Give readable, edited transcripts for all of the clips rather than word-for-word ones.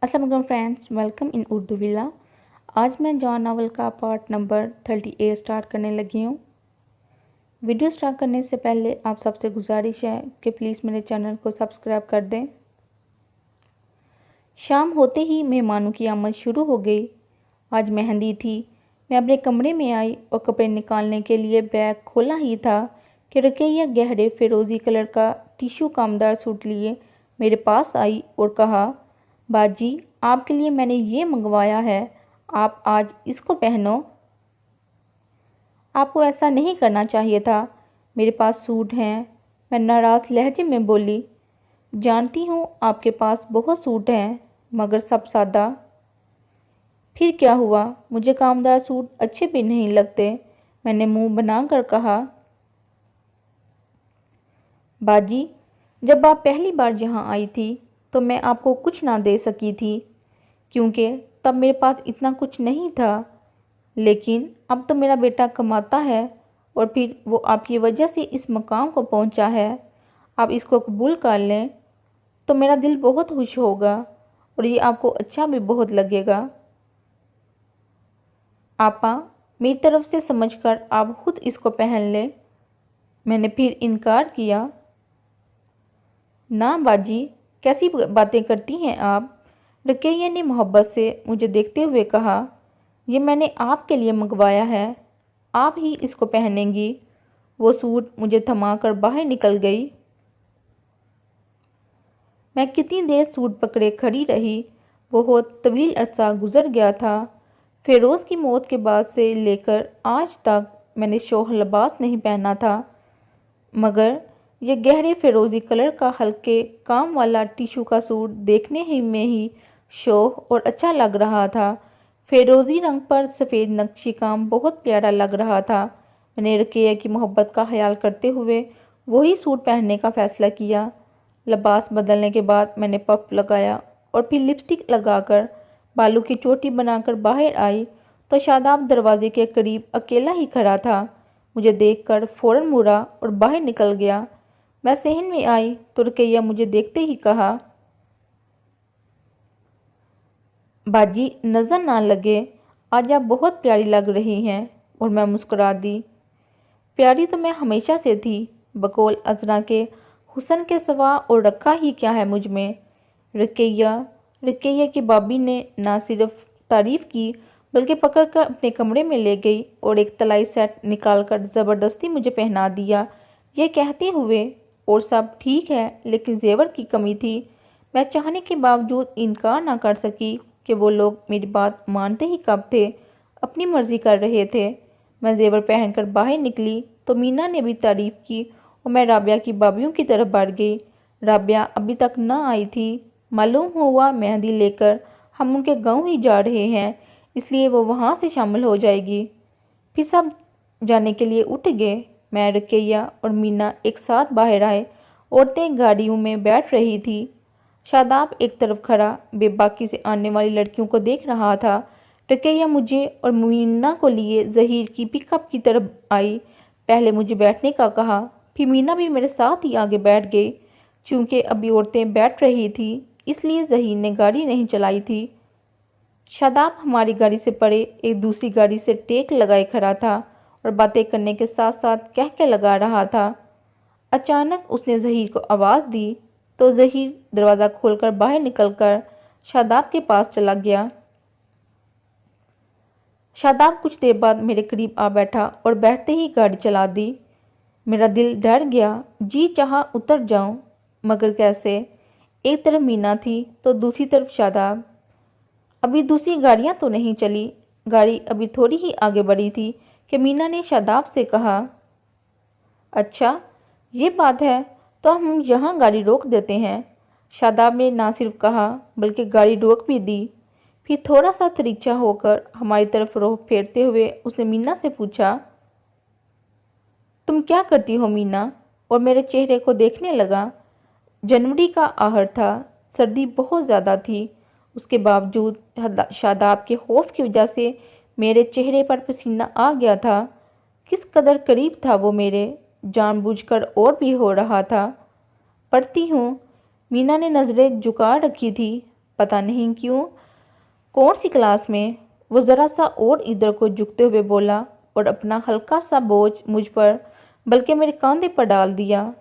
अस्सलाम वालेकुम friends, welcome in Urdu villa. आज मैं जॉन नावल का पार्ट नंबर 38 स्टार्ट करने लगी हूँ। वीडियो स्टार्ट करने से पहले आप सबसे गुजारिश है कि प्लीज़ मेरे चैनल को सब्सक्राइब कर दें। शाम होते ही मेहमानों की आमद शुरू हो गई। आज मेहंदी थी। मैं अपने कमरे में आई और कपड़े निकालने के लिए बैग खोला ही था कि रुकैया गहरे फिरोज़ी कलर का टिश्यू कामदार सूट लिए मेरे पास आई और कहा, बाजी आपके लिए मैंने ये मंगवाया है, आप आज इसको पहनो। आपको ऐसा नहीं करना चाहिए था, मेरे पास सूट हैं। मैं नाराज़ लहजे में बोली, जानती हूँ आपके पास बहुत सूट हैं मगर सब सादा। फिर क्या हुआ, मुझे कामदार सूट अच्छे भी नहीं लगते, मैंने मुंह बनाकर कहा। बाजी जब आप पहली बार यहाँ आई थी तो मैं आपको कुछ ना दे सकी थी क्योंकि तब मेरे पास इतना कुछ नहीं था, लेकिन अब तो मेरा बेटा कमाता है और फिर वो आपकी वजह से इस मकाम को पहुंचा है। आप इसको कबूल कर लें तो मेरा दिल बहुत खुश होगा और ये आपको अच्छा भी बहुत लगेगा। आपा मेरी तरफ से समझकर आप खुद इसको पहन लें। मैंने फिर इनकार किया। ना बाजी, कैसी बातें करती हैं आप। रुकैया ने मोहब्बत से मुझे देखते हुए कहा, ये मैंने आपके लिए मंगवाया है, आप ही इसको पहनेंगी। वो सूट मुझे थमाकर बाहर निकल गई। मैं कितनी देर सूट पकड़े खड़ी रही। बहुत तवील अरसा गुजर गया था। फिरोज़ की मौत के बाद से लेकर आज तक मैंने शोह लिबास नहीं पहना था, मगर ये गहरे फिरोज़ी कलर का हल्के काम वाला टिशू का सूट देखने ही में ही शोख और अच्छा लग रहा था। फिरोज़ी रंग पर सफ़ेद नक्शी काम बहुत प्यारा लग रहा था। मैंने रुकैया की मोहब्बत का ख्याल करते हुए वही सूट पहनने का फ़ैसला किया। लिबास बदलने के बाद मैंने पफ लगाया और फिर लिपस्टिक लगाकर बालों की चोटी बनाकर बाहर आई तो शादाब दरवाजे के करीब अकेला ही खड़ा था। मुझे देखकर फ़ौरन मुड़ा और बाहर निकल गया। मैं सहन में आई तो रुकैया मुझे देखते ही कहा, बाजी नज़र ना लगे, आज आप बहुत प्यारी लग रही हैं। और मैं मुस्कुरा दी। प्यारी तो मैं हमेशा से थी, बकौल अजरा के हुस्न के सिवा और रखा ही क्या है मुझ में। रुकैया की भाभी ने ना सिर्फ तारीफ़ की बल्कि पकड़कर अपने कमरे में ले गई और एक तलाई सेट निकालकर ज़बरदस्ती मुझे पहना दिया, ये कहते हुए, और सब ठीक है लेकिन जेवर की कमी थी। मैं चाहने के बावजूद इनकार ना कर सकी कि वो लोग मेरी बात मानते ही कब थे, अपनी मर्ज़ी कर रहे थे। मैं जेवर पहनकर बाहर निकली तो मीना ने भी तारीफ़ की और मैं राबिया की भाभीयों की तरफ बढ़ गई। राबिया अभी तक न आई थी। मालूम हुआ मेहंदी लेकर हम उनके गांव ही जा रहे हैं, इसलिए वो वहाँ से शामिल हो जाएगी। फिर सब जाने के लिए उठ गए। मैं, रुकैया और मीना एक साथ बाहर आए। औरतें गाड़ियों में बैठ रही थी। शादाब एक तरफ खड़ा बेबाकी से आने वाली लड़कियों को देख रहा था। रुकैया मुझे और मीना को लिए ज़हीर की पिकअप की तरफ आई। पहले मुझे बैठने का कहा, फिर मीना भी मेरे साथ ही आगे बैठ गई। चूँकि अभी औरतें बैठ रही थी इसलिए ज़हीर ने गाड़ी नहीं चलाई थी। शादाब हमारी गाड़ी से परे एक दूसरी गाड़ी से टेक लगाए खड़ा था और बातें करने के साथ साथ कह के लगा रहा था। अचानक उसने ज़हीर को आवाज़ दी तो ज़हीर दरवाज़ा खोलकर बाहर निकलकर शादाब के पास चला गया। शादाब कुछ देर बाद मेरे करीब आ बैठा और बैठते ही गाड़ी चला दी। मेरा दिल डर गया, जी चाहा उतर जाऊं, मगर कैसे। एक तरफ मीना थी तो दूसरी तरफ शादाब। अभी दूसरी गाड़ियां तो नहीं चली। गाड़ी अभी थोड़ी ही आगे बढ़ी थी कि मीना ने शादाब से कहा, अच्छा ये बात है तो हम यहाँ गाड़ी रोक देते हैं। शादाब ने ना सिर्फ कहा बल्कि गाड़ी रोक भी दी। फिर थोड़ा सा तरीचा होकर हमारी तरफ रुख फेरते हुए उसने मीना से पूछा, तुम क्या करती हो मीना। और मेरे चेहरे को देखने लगा। जनवरी का आहर था, सर्दी बहुत ज़्यादा थी। उसके बावजूद शादाब के खौफ की वजह से मेरे चेहरे पर पसीना आ गया था। किस कदर करीब था वो मेरे, जानबूझकर और भी हो रहा था। पढ़ती हूँ। मीना ने नज़रें झुका रखी थी। पता नहीं क्यों। कौन सी क्लास में? वो ज़रा सा और इधर को झुकते हुए बोला और अपना हल्का सा बोझ मुझ पर बल्कि मेरे कंधे पर डाल दिया।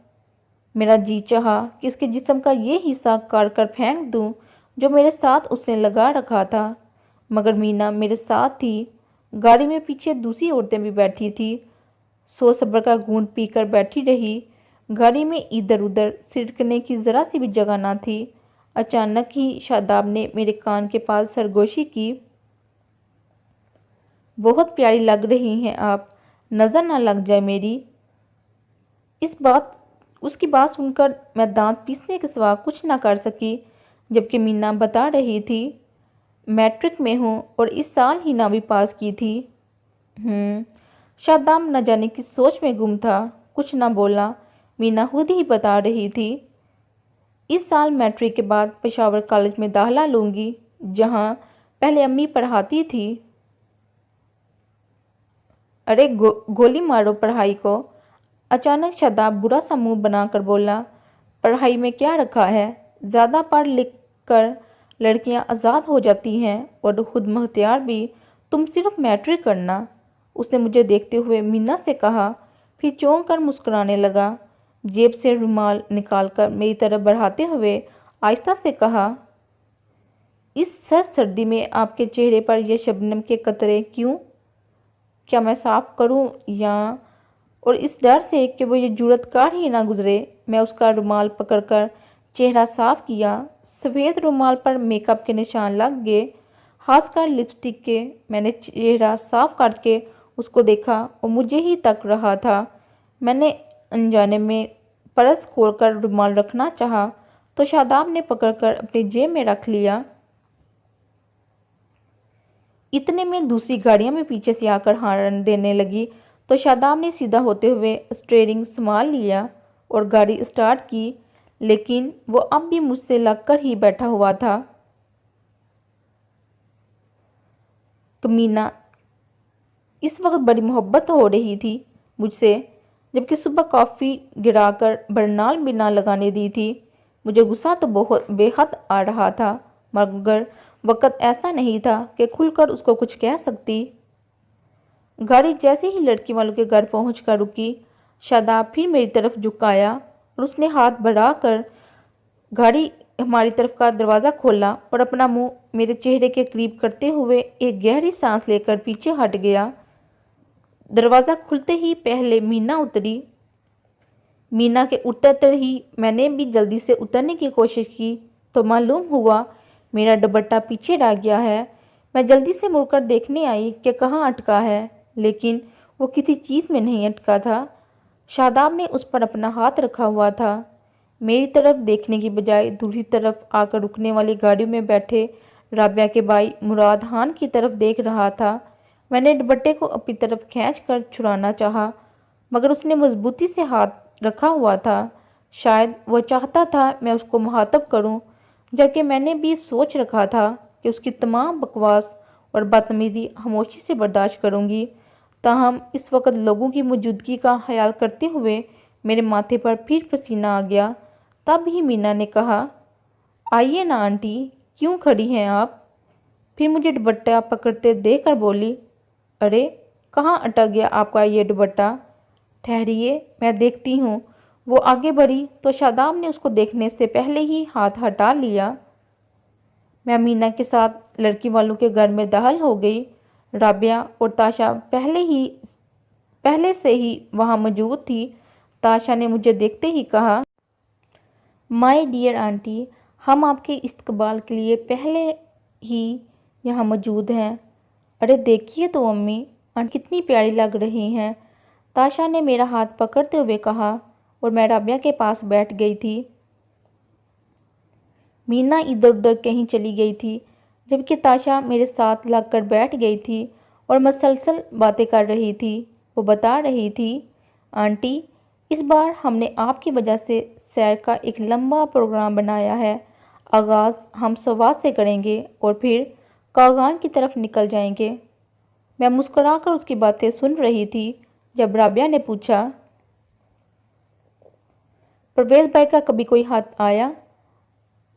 मेरा जी चाहा कि उसके जिस्म का ये हिस्सा काट कर फेंक दूं जो मेरे साथ उसने लगा रखा था, मगर मीना मेरे साथ थी। गाड़ी में पीछे दूसरी औरतें भी बैठी थी। सो सब्र का घूंट पीकर बैठी रही। गाड़ी में इधर उधर सिरकने की ज़रा सी भी जगह ना थी। अचानक ही शादाब ने मेरे कान के पास सरगोशी की। बहुत प्यारी लग रही हैं आप, नज़र ना लग जाए मेरी। उसकी बात सुनकर मैं दांत पीसने के सिवा कुछ ना कर सकी, जबकि मीना बता रही थी मैट्रिक में हूँ और इस साल ही 9वीं पास की थी। शादाब न जाने की सोच में गुम था, कुछ ना बोला। मीना खुद ही बता रही थी इस साल मैट्रिक के बाद पेशावर कॉलेज में दाखिला लूँगी, जहाँ पहले अम्मी पढ़ाती थी। अरे गोली मारो पढ़ाई को। अचानक शादाब बुरा सा मुंह बनाकर बोला, पढ़ाई में क्या रखा है? ज़्यादा पढ़ लिख कर लड़कियां आज़ाद हो जाती हैं और खुद मुख्तियार भी। तुम सिर्फ मैट्रिक करना। उसने मुझे देखते हुए मीना से कहा, फिर चौंक कर मुस्कुराने लगा। जेब से रुमाल निकालकर मेरी तरफ बढ़ाते हुए आहिस्ता से कहा, इस सर्दी में आपके चेहरे पर यह शबनम के कतरे क्यों? क्या मैं साफ करूं या? और इस डर से कि वो ये जुर्रत कार ही ना गुजरे, मैं उसका रुमाल पकड़कर चेहरा साफ किया। सफ़ेद रुमाल पर मेकअप के निशान लग गए, खासकर लिपस्टिक के। मैंने चेहरा साफ करके उसको देखा और मुझे ही तक रहा था। मैंने अनजाने में पर्स खोलकर रुमाल रखना चाहा तो शादाब ने पकड़कर अपनी जेब में रख लिया। इतने में दूसरी गाड़ियां भी पीछे से आकर हॉर्न देने लगी तो शादाब ने सीधा होते हुए स्टीयरिंग संभाल लिया और गाड़ी स्टार्ट की, लेकिन वो अब भी मुझसे लगकर ही बैठा हुआ था। कमीना, इस वक्त बड़ी मोहब्बत हो रही थी मुझसे, जबकि सुबह कॉफ़ी गिराकर बरनाल भी ना लगाने दी थी। मुझे गुस्सा तो बहुत बेहद आ रहा था, मगर वक़्त ऐसा नहीं था कि खुलकर उसको कुछ कह सकती। गाड़ी जैसे ही लड़की वालों के घर पहुंचकर रुकी, शादाब फिर मेरी तरफ झुकाया और उसने हाथ बढ़ाकर गाड़ी हमारी तरफ का दरवाज़ा खोला और अपना मुंह मेरे चेहरे के करीब करते हुए एक गहरी सांस लेकर पीछे हट गया। दरवाज़ा खुलते ही पहले मीना उतरी। मीना के उतरते ही मैंने भी जल्दी से उतरने की कोशिश की तो मालूम हुआ मेरा दुपट्टा पीछे रह गया है। मैं जल्दी से मुड़कर देखने आई कि कहाँ अटका है, लेकिन वो किसी चीज़ में नहीं अटका था। शादाब ने उस पर अपना हाथ रखा हुआ था। मेरी तरफ देखने की बजाय दूसरी तरफ आकर रुकने वाली गाड़ियों में बैठे राबिया के भाई मुराद खान की तरफ देख रहा था। मैंने दुपट्टे को अपनी तरफ खींच कर छुड़ाना चाहा, मगर उसने मजबूती से हाथ रखा हुआ था। शायद वो चाहता था मैं उसको मुखातब करूं, जबकि मैंने भी सोच रखा था कि उसकी तमाम बकवास और बदतमीज़ी खामोशी से बर्दाश्त करूंगी। ताहम इस वक्त लोगों की मौजूदगी का ख्याल करते हुए मेरे माथे पर फिर पसीना आ गया। तब ही मीना ने कहा, आइए ना आंटी, क्यों खड़ी हैं आप? फिर मुझे दुपट्टा पकड़ते देखकर बोली, अरे कहाँ अटक गया आपका ये दुपट्टा? ठहरिए, मैं देखती हूँ। वो आगे बढ़ी तो शादाब ने उसको देखने से पहले ही हाथ हटा लिया। मैं मीना के साथ लड़की वालों के घर में दाखिल हो गई। राबिया और ताशा पहले से ही वहाँ मौजूद थी। ताशा ने मुझे देखते ही कहा, माय डियर आंटी, हम आपके इस्तकबाल के लिए पहले ही यहाँ मौजूद हैं। अरे देखिए तो अम्मी, आंटी कितनी प्यारी लग रही हैं। ताशा ने मेरा हाथ पकड़ते हुए कहा और मैं राबिया के पास बैठ गई थी। मीना इधर उधर कहीं चली गई थी, जबकि ताशा मेरे साथ लगकर बैठ गई थी और मसलसल बातें कर रही थी। वो बता रही थी, आंटी, इस बार हमने आपकी वजह से सैर का एक लंबा प्रोग्राम बनाया है। आगाज़ हम सवाद से करेंगे और फिर कागान की तरफ निकल जाएंगे। मैं मुस्कुराकर उसकी बातें सुन रही थी जब राबिया ने पूछा, परवेज़ भाई का कभी कोई हाथ आया?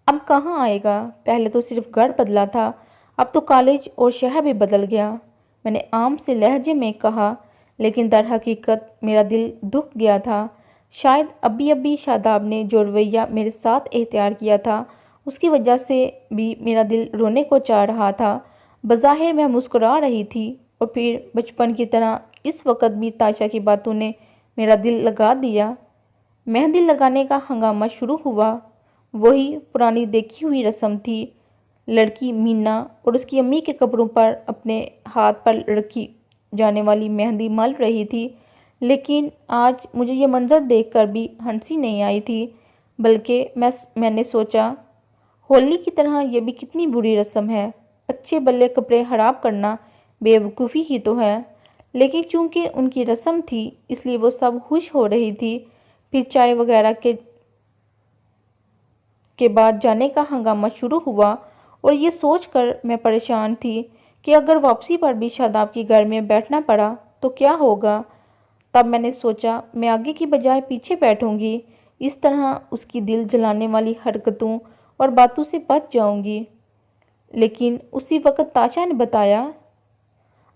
अब कहाँ आएगा? पहले तो सिर्फ घर बदला था, अब तो कॉलेज और शहर भी बदल गया, मैंने आम से लहजे में कहा, लेकिन दर हकीकत मेरा दिल दुख गया था। शायद अभी अभी शादाब ने जो रवैया मेरे साथ इख्तियार किया था, उसकी वजह से भी मेरा दिल रोने को चाह रहा था। बज़ाहिर मैं मुस्कुरा रही थी, और फिर बचपन की तरह इस वक्त भी ताशा की बातों ने मेरा दिल लगा दिया। मेहंदी लगाने का हंगामा शुरू हुआ। वही पुरानी देखी हुई रस्म थी। लड़की मीना और उसकी अम्मी के कपड़ों पर अपने हाथ पर रखी जाने वाली मेहंदी मल रही थी, लेकिन आज मुझे ये मंज़र देखकर भी हंसी नहीं आई थी, बल्कि मैंने सोचा, होली की तरह ये भी कितनी बुरी रस्म है। अच्छे भले कपड़े खराब करना बेवकूफ़ी ही तो है। लेकिन चूंकि उनकी रस्म थी, इसलिए वो सब खुश हो रही थी। फिर चाय वगैरह के बाद जाने का हंगामा शुरू हुआ, और ये सोचकर मैं परेशान थी कि अगर वापसी पर भी शादाब के घर में बैठना पड़ा तो क्या होगा। तब मैंने सोचा, मैं आगे की बजाय पीछे बैठूंगी, इस तरह उसकी दिल जलाने वाली हरकतों और बातों से बच जाऊंगी। लेकिन उसी वक्त ताशा ने बताया,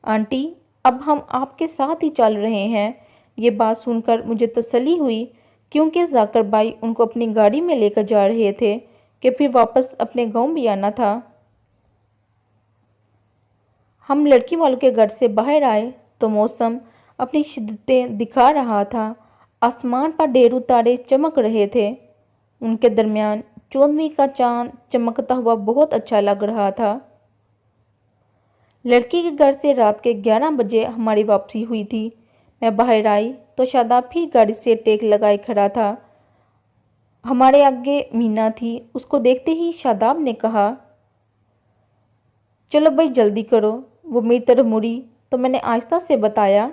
आंटी, अब हम आपके साथ ही चल रहे हैं। ये बात सुनकर मुझे तसल्ली हुई, क्योंकि जाकर भाई उनको अपनी गाड़ी में लेकर जा रहे थे कि फिर वापस अपने गांव भी आना था। हम लड़की वालों के घर से बाहर आए तो मौसम अपनी शिद्दतें दिखा रहा था। आसमान पर ढेरों तारे चमक रहे थे। उनके दरमियान 14वीं का चांद चमकता हुआ बहुत अच्छा लग रहा था। लड़की के घर से रात के 11 बजे हमारी वापसी हुई थी। मैं बाहर आई तो शादाब फिर गाड़ी से टेक लगाए खड़ा था। हमारे आगे मीना थी। उसको देखते ही शादाब ने कहा, चलो भाई जल्दी करो। वो मेरी तरफ मुड़ी तो मैंने आहिस्ता से बताया,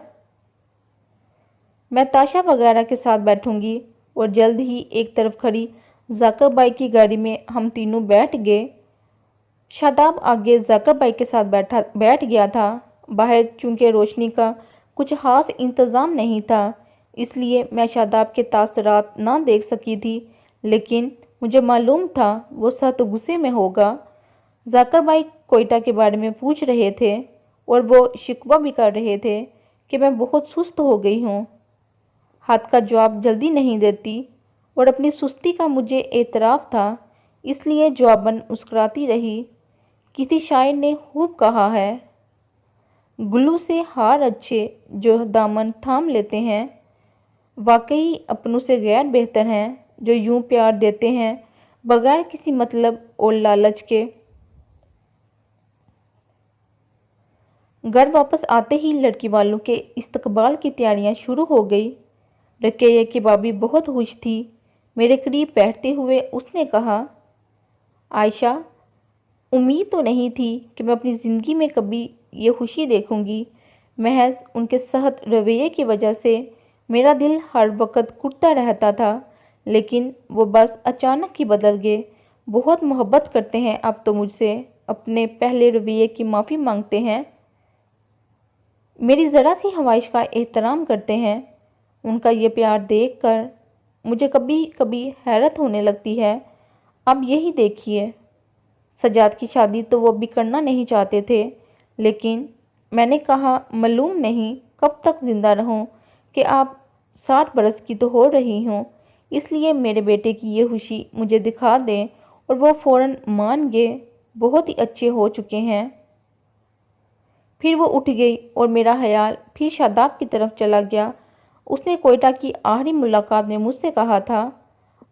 मैं ताशा वगैरह के साथ बैठूंगी। और जल्द ही एक तरफ खड़ी जाकर बाई की गाड़ी में हम तीनों बैठ गए। शादाब आगे जाकर बाई के साथ बैठ गया था। बाहर चूंकि रोशनी का कुछ खास इंतज़ाम नहीं था, इसलिए मैं शादाब के तासरात ना देख सकी थी, लेकिन मुझे मालूम था वो सख्त गुस्से में होगा। जाकर भाई कोयटा के बारे में पूछ रहे थे, और वो शिकवा भी कर रहे थे कि मैं बहुत सुस्त हो गई हूँ। हाथ का जवाब जल्दी नहीं देती, और अपनी सुस्ती का मुझे एतराफ़ था, इसलिए जवाबन मुस्कुराती रही। किसी शायर ने खूब कहा है, गुल्लू से हार अच्छे जो दामन थाम लेते हैं। वाकई अपनों से गैर बेहतर हैं जो यूं प्यार देते हैं बगैर किसी मतलब और लालच के। घर वापस आते ही लड़की वालों के इस्तकबाल की तैयारियां शुरू हो गई। रकेया की भाभी बहुत खुश थी। मेरे करीब बैठते हुए उसने कहा, आयशा, उम्मीद तो नहीं थी कि मैं अपनी ज़िंदगी में कभी ये खुशी देखूंगी। महज उनके सख्त रवैये की वजह से मेरा दिल हर वक्त कुटता रहता था, लेकिन वो बस अचानक ही बदल गए। बहुत मोहब्बत करते हैं अब तो मुझसे, अपने पहले रवैये की माफ़ी मांगते हैं, मेरी ज़रा सी ख्वाहिश का एहतराम करते हैं। उनका ये प्यार देखकर मुझे कभी कभी हैरत होने लगती है। अब यही देखिए, सजाद की शादी तो वो भी करना नहीं चाहते थे, लेकिन मैंने कहा, मालूम नहीं कब तक ज़िंदा रहूं कि आप 60 बरस की तो हो रही हों, इसलिए मेरे बेटे की ये खुशी मुझे दिखा दें। और वो फ़ौरन मान गए, बहुत ही अच्छे हो चुके हैं। फिर वो उठ गई और मेरा ख्याल फिर शादाब की तरफ चला गया। उसने कोयटा की आखिरी मुलाकात में मुझसे कहा था,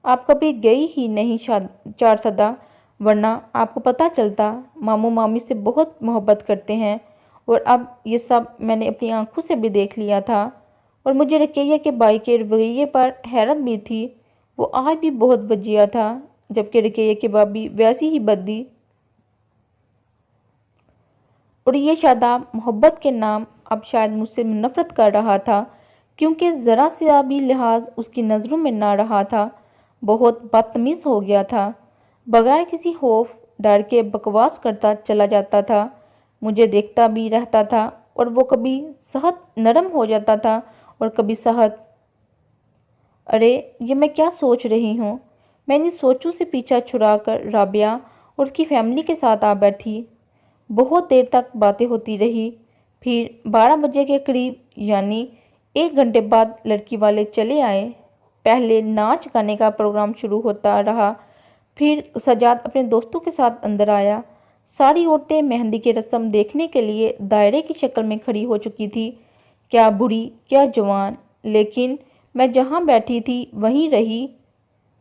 आप कभी गई ही नहीं चारसदा, वरना आपको पता चलता। मामू मामी से बहुत मोहब्बत करते हैं, और अब ये सब मैंने अपनी आंखों से भी देख लिया था। और मुझे रकेया के भाई के रवैये पर हैरत भी थी। वो आज भी बहुत वजिया था, जबकि रकेया की भाभी वैसी ही बदी। और ये शादाब मोहब्बत के नाम अब शायद मुझसे नफरत कर रहा था, क्योंकि ज़रा सा भी लिहाज उसकी नज़रों में ना रहा था। बहुत बदतमीज़ हो गया था। बगैर किसी खौफ डर के बकवास करता चला जाता था। मुझे देखता भी रहता था, और वो कभी सख्त नरम हो जाता था और कभी सख्त। अरे ये मैं क्या सोच रही हूँ, میں نے سوچوں سے پیچھا چھڑا کر رابعہ اور اس کی فیملی کے ساتھ آ بیٹھی۔ بہت دیر تک باتیں ہوتی رہی۔ پھر 12 بجے کے قریب یعنی 1 گھنٹے بعد لڑکی والے چلے آئے۔ پہلے ناچ گانے کا پروگرام شروع ہوتا رہا، پھر سجاد اپنے دوستوں کے ساتھ اندر آیا۔ ساری عورتیں مہندی کی رسم دیکھنے کے لیے دائرے کی شکل میں کھڑی ہو چکی تھی، کیا بوڑھی کیا جوان، لیکن میں جہاں بیٹھی تھی وہیں رہی۔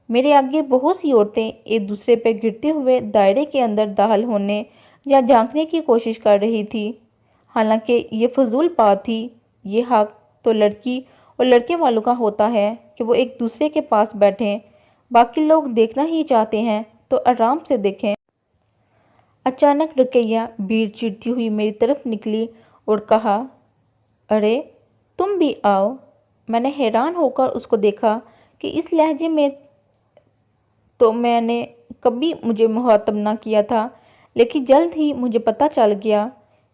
میرے آگے بہت سی عورتیں ایک دوسرے پہ گرتے ہوئے دائرے کے اندر داخل ہونے یا جھانکنے کی کوشش کر رہی تھی، حالانکہ یہ فضول بات تھی۔ یہ حق تو لڑکی اور لڑکے والوں کا ہوتا ہے کہ وہ ایک دوسرے کے پاس بیٹھیں، باقی لوگ دیکھنا ہی چاہتے ہیں تو آرام سے دیکھیں۔ اچانک رقیہ بھیڑ چیرتی ہوئی میری طرف نکلی اور کہا، ارے تم بھی آؤ۔ میں نے حیران ہو کر اس کو دیکھا کہ اس لہجے میں تو میں نے کبھی مجھے مخاطب نہ کیا تھا، لیکن جلد ہی مجھے پتہ چل گیا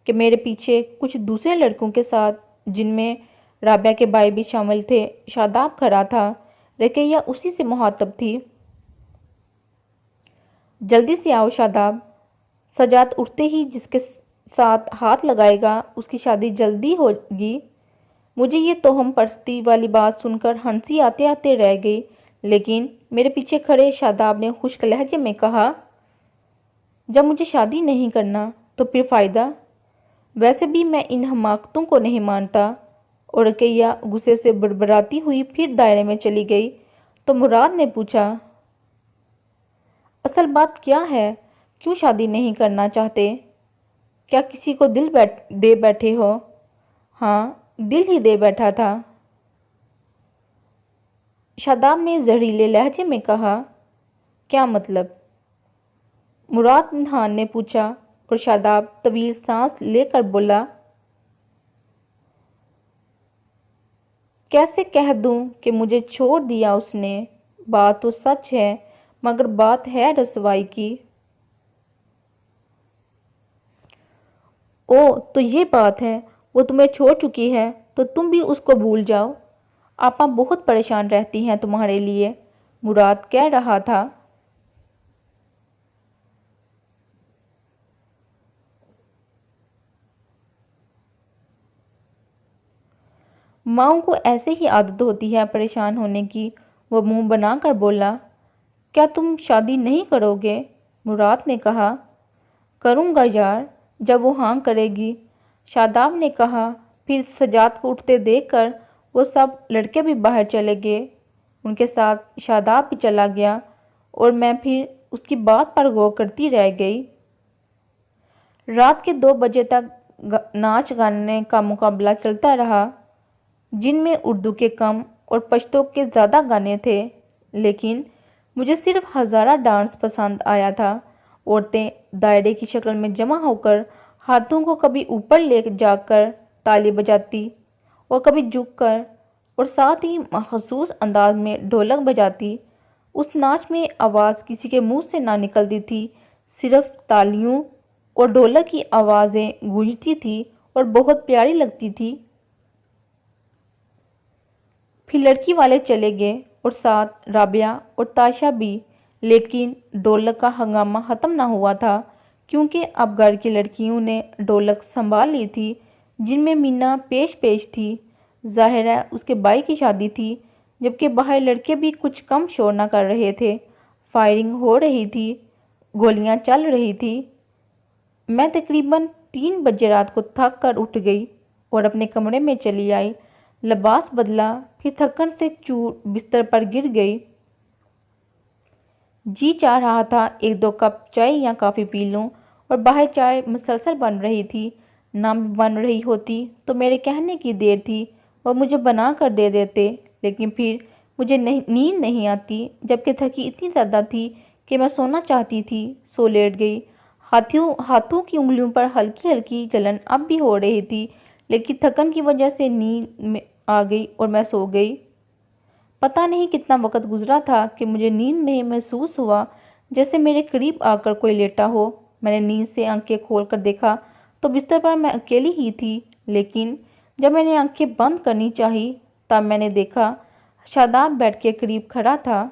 کہ میرے پیچھے کچھ دوسرے لڑکوں کے ساتھ، جن میں رابعہ کے بھائی بھی شامل تھے، شاداب کھڑا تھا۔ رقیہ اسی سے مخاطب تھی۔ جلدی سے آؤ شاداب۔ سجاد اٹھتے ہی جس کے ساتھ ہاتھ لگائے گا اس کی شادی جلدی ہوگی۔ مجھے یہ توہم پرستی والی بات سن کر ہنسی آتے آتے رہ گئی، لیکن میرے پیچھے کھڑے شاداب نے خشک لہجے میں کہا، جب مجھے شادی نہیں کرنا تو پھر فائدہ؟ ویسے بھی میں ان حماقتوں کو نہیں مانتا۔ اور رقیہ غصے سے بڑبڑاتی ہوئی پھر دائرے میں چلی گئی تو مراد نے پوچھا، اصل بات کیا ہے؟ کیوں شادی نہیں کرنا چاہتے؟ کیا کسی کو دل دے بیٹھے ہو؟ ہاں، دل ہی دے بیٹھا تھا، شاداب نے زہریلے لہجے میں کہا۔ کیا مطلب؟ مراد خان نے پوچھا اور شاداب طویل سانس لے کر بولا، کیسے کہہ دوں کہ مجھے چھوڑ دیا اس نے؟ بات تو سچ ہے، مگر بات ہے رسوائی کی۔ او تو یہ بات ہے، وہ تمہیں چھوڑ چکی ہے تو تم بھی اس کو بھول جاؤ۔ آپا بہت پریشان رہتی ہیں تمہارے لیے، مراد کہہ رہا تھا۔ ماؤں کو ایسے ہی عادت ہوتی ہے پریشان ہونے کی۔ وہ منہ بنا کر بولا، کیا تم شادی نہیں کرو گے؟ مراد نے کہا، کروں گا یار، جب وہ ہاں کرے گی، شاداب نے کہا۔ پھر سجاد کو اٹھتے دیکھ کر وہ سب لڑکے بھی باہر چلے گئے، ان کے ساتھ شاداب بھی چلا گیا اور میں پھر اس کی بات پر غور کرتی رہ گئی۔ رات کے 2 بجے تک ناچ گانے کا مقابلہ چلتا رہا، جن میں اردو کے کم اور پشتو کے زیادہ گانے تھے، لیکن مجھے صرف ہزارہ ڈانس پسند آیا تھا۔ عورتیں دائرے کی شکل میں جمع ہو کر ہاتھوں کو کبھی اوپر لے جا کر تالی بجاتی اور کبھی جھک کر، اور ساتھ ہی مخصوص انداز میں ڈھولک بجاتی۔ اس ناچ میں آواز کسی کے منہ سے نہ نکلتی تھی، صرف تالیوں اور ڈھولک کی آوازیں گونجتی تھیں اور بہت پیاری لگتی تھی۔ پھر لڑکی والے چلے گئے اور ساتھ رابعہ اور تائشہ بھی، لیکن ڈھولک کا ہنگامہ ختم نہ ہوا تھا، کیونکہ اب گھر کی لڑکیوں نے ڈھولک سنبھال لی تھی، جن میں مینا پیش تھی۔ ظاہر ہے اس کے بھائی کی شادی تھی، جبکہ باہر لڑکے بھی کچھ کم شور نہ کر رہے تھے۔ فائرنگ ہو رہی تھی، گولیاں چل رہی تھی۔ میں تقریباً 3 بجے رات کو تھک کر اٹھ گئی اور اپنے کمرے میں چلی آئی، لباس بدلا، پھر تھکن سے چور بستر پر گر گئی۔ جی چاہ رہا تھا 1-2 کپ چائے یا کافی پی لوں، اور باہر چائے مسلسل بن رہی تھی، نہ بھی بن رہی ہوتی تو میرے کہنے کی دیر تھی، وہ مجھے بنا کر دے دیتے، لیکن پھر مجھے نیند نہیں آتی، جبکہ تھکی اتنی زیادہ تھی کہ میں سونا چاہتی تھی۔ سو لیٹ گئی۔ ہاتھوں کی انگلیوں پر ہلکی ہلکی جلن اب بھی ہو رہی تھی، لیکن تھکن کی وجہ سے نیند آ گئی اور میں سو گئی۔ پتہ نہیں کتنا وقت گزرا تھا کہ مجھے نیند میں محسوس ہوا جیسے میرے قریب آ کر کوئی لیٹا ہو۔ میں نے نیند سے آنکھیں کھول کر دیکھا تو بستر پر میں اکیلی ہی تھی، لیکن جب میں نے آنکھیں بند کرنی چاہی تب میں نے دیکھا شاداب بیڈ کے قریب کھڑا تھا۔